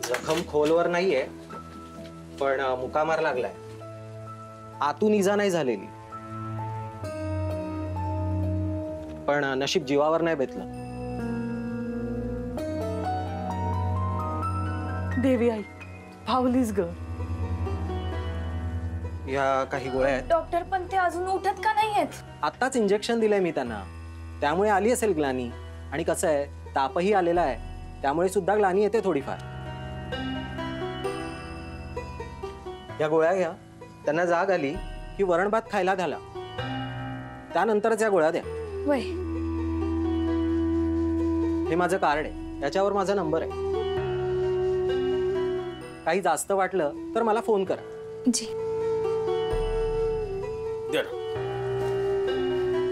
जखम खोलवर नाहीये, पण मुकामार लागलाय. आतून इजा नाही झालेली, पण नशीब जीवावर नाही बेतलं. देवी आई भावलीस ग. या काही गोळ्या आहेत. डॉक्टर पण ते अजून उठत का नाहीयेत? आत्ताच इंजेक्शन दिलंय मी त्यांना, त्यामुळे आली असेल ग्लानी. आणि कसं आहे, तापही आलेला आहे, त्यामुळे सुद्धा ग्लानी येते थोडीफार. या गोळ्या घ्या. त्यांना जाग आली की वरण भात खायला घाला, त्यानंतरच या गोळ्या द्या. वय हे माझं कार्ड आहे, याच्यावर माझा नंबर आहे. काही जास्त वाटलं तर मला फोन करा. जी. दे ना.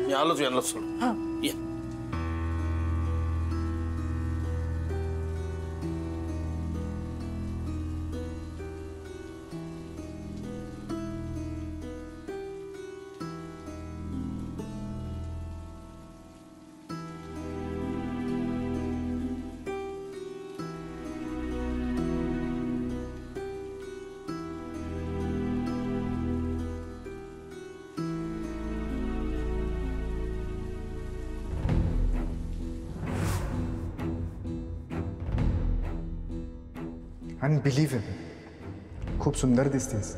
मी आलोच यांना सोड. हा. ये. अनबिलीव्हेबल. खूप सुंदर दिसतेस.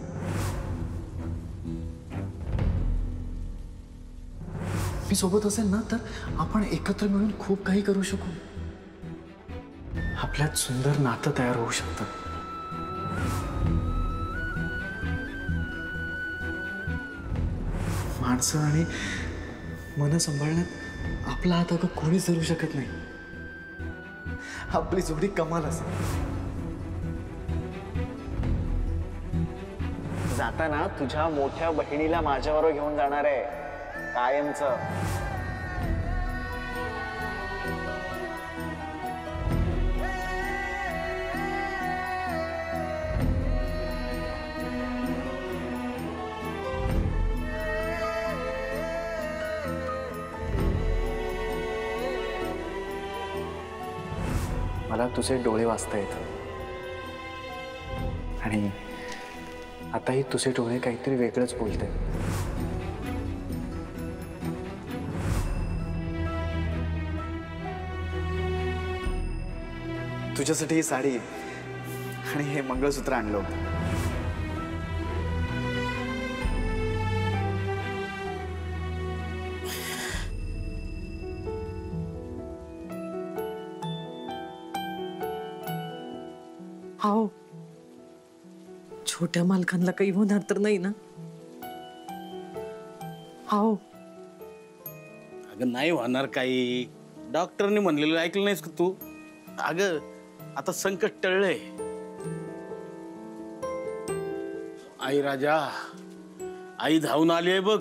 मी सोबत असेल ना तर आपण एकत्र मिळून खूप काही करू शकू. आपल्यात सुंदर नातं तयार होऊ शकतं. माणसं आणि मन सांभाळण्यात आपला हात अगं कोणीच धरू शकत नाही. आपली जोडी कमाल असेल. जाताना तुझ्या मोठ्या बहिणीला माझ्याबरोबर घेऊन जाणार आहे कायमचं. मला तुझे डोळे वाचता येतात आणि आताही तुझे डोळे काहीतरी वेगळंच बोलते. तुझ्यासाठी ही साडी आणि हे मंगळसूत्र आणलं होतं. हो, छोट्या मालकांना काही होणार तर नाही ना? हो. अगं नाही होणार काही. डॉक्टरने म्हणलेलं ऐकलं नाहीस का तू? अगं आता संकट टळलंय. आई राजा, आई धावून आली आहे बघ.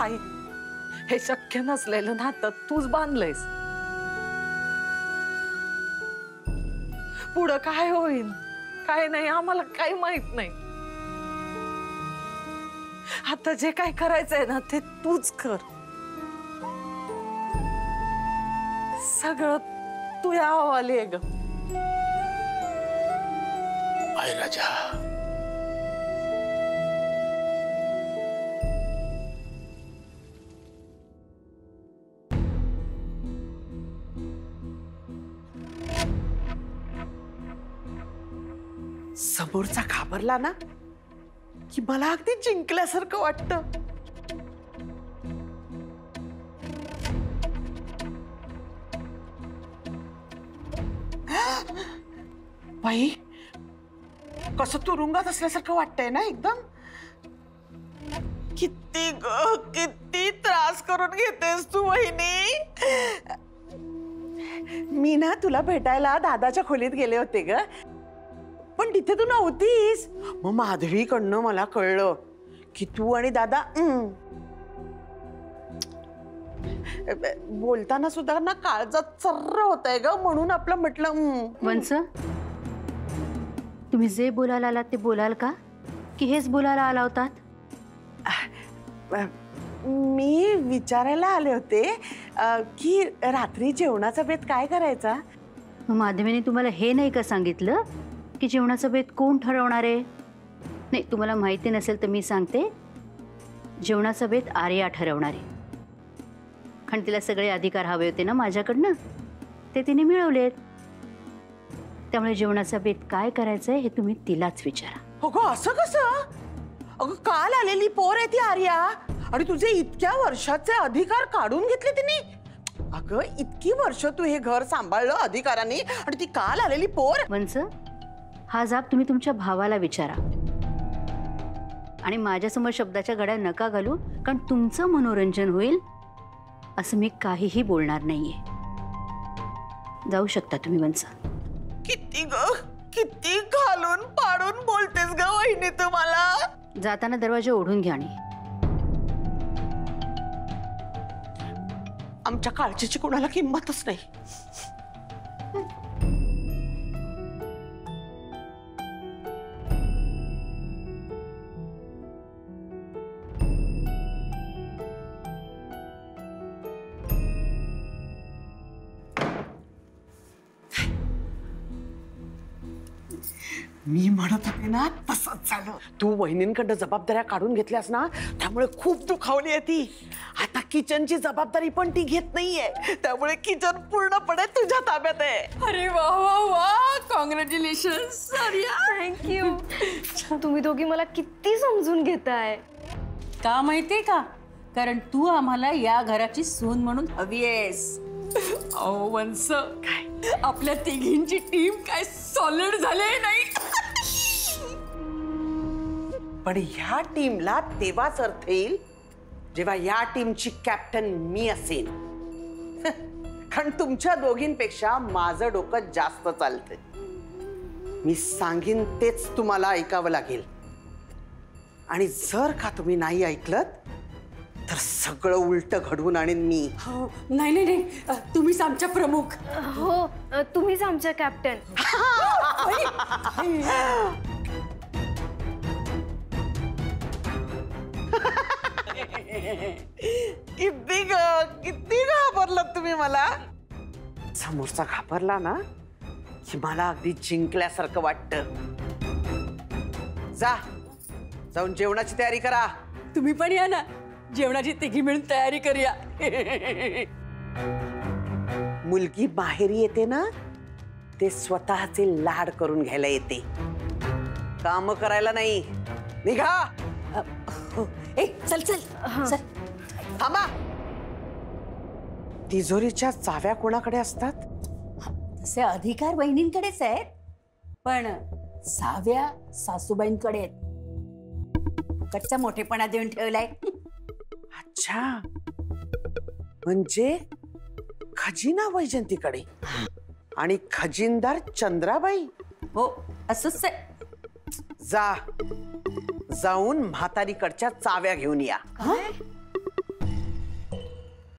आई, हे शक्य नसलेलं नातं तूच बांधलंयस. पुढं काय होईल काय नाही आम्हाला काही माहित नाही. आता जे काय करायचंय ना ते तूच कर. सगळं तुझ्या हवाली आहे ग. आई राजा, समोरचा घाबरला ना की मला अगदी जिंकल्यासारखं वाटतं. बाई, कसं तुरुंगात असल्यासारखं वाटतंय ना एकदम. किती ग किती त्रास करून घेतेस तू वहिनी. मी ना तुला भेटायला दादाच्या खोलीत गेले होते ग, पण तिथे तू नव्हतीस. मग माधवीकडनं मला कळलं की तू आणि दादा बोलताना सुद्धा ना काळजात सर्र होतंय ग, म्हणून आपलं म्हटलं. वंस, तुम्ही जे बोलायला आलात ते बोलाल का की हेच बोलायला आला होतात? मी विचारायला आले होते की रात्री जेवणाचा बेत काय करायचा. मग माधवीने तुम्हाला हे नाही का सांगितलं की जेवणाचा बेत कोण ठरवणार आहे? नाही, तुम्हाला माहिती नसेल तर मी सांगते, जेवणाचा बेत आर्या ठरवणार आहे. कारण तिला सगळे अधिकार हवे होते ना माझ्याकडनं, ते तिने मिळवलेत. त्यामुळे जेवणाचा बेत काय करायचंय हे तुम्ही तिलाच विचारा. अगं असं कसं? अगं काल आलेली पोर आहे ती आर्या, आणि तुझे इतक्या वर्षाचे अधिकार काढून घेतले तिने. अगं इतकी वर्ष तू हे घर सांभाळलं अधिकाराने, आणि ती काल आलेली पोर. वंच, हा जाब तुम्ही तुमच्या भावाला विचारा आणि माझ्यासमोर शब्दाच्या घड्या नका घालू, कारण तुमचं मनोरंजन होईल असं मी काहीही बोलणार नाहीये. जाऊ शकता तुम्ही वंच. किती घालून पाडून बोलतेस ग वहिनी तुम्हाला. जाताना दरवाजा ओढून घ्या. आणि आमच्या काळजीची कोणाला किंमतच नाही. मी म्हणत होते ना तसंच झालं. तू वहिनींकडनं जबाबदाऱ्या काढून घेतल्यास ना, त्यामुळे खूप दुखावली आहे ती. आता किचनची जबाबदारी पण ती घेत नाहीये, त्यामुळे किचन पूर्णपणे तुझ्या ताब्यात आहे. अरे वा वा वा, कॉंग्रॅच्युलेशन्स आर्या. थँक्यू. तुम्ही दोघी मला किती समजून घेताय. का माहितीये का? कारण तू आम्हाला या घराची सून म्हणून हवी आहेस. अहो वंस, आपल्या तिघींची टीम काय सॉलिड झाले नाही. पण ह्या टीमला तेव्हाच अर्थ येईल जेव्हा या टीमची कॅप्टन मी असेन. कारण तुमच्या दोघींपेक्षा माझं डोकं जास्त चालतंय. मी सांगीन तेच तुम्हाला ऐकावं लागेल, आणि जर का तुम्ही नाही ऐकलत तर सगळं उलट घडवून आणीन मी. नाही नाही नाही, तुम्हीच आमच्या प्रमुख. हो, तुम्हीच आमच्या कॅप्टन. किती घाबरलात तुम्ही मला. समोरचा घाबरला ना की मला अगदी जिंकल्यासारखं वाटतं. जाऊन जेवणाची तयारी करा. तुम्ही पण या ना, जेवणाची तिघी मिळून तयारी करूया. मुलगी बाहेर येते ना, ते स्वतःचे लाड करून घ्यायला येते, काम करायला नाही. निघा. ए चल चल चल. थांबा. तिजोरीच्या चाव्या कोणाकडे असतात? तसे अधिकार बहिणींकडेच आहेत, पण साव्या सासूबाईंकडे आहेत. कच्चा मोठेपणा देऊन ठेवलाय. अच्छा, म्हणजे खजिना वैजंतीकडे आणि खजिनदार चंद्राबाई. हो असंच आहे. जाऊन म्हातारीकडच्या चाव्या घेऊन या.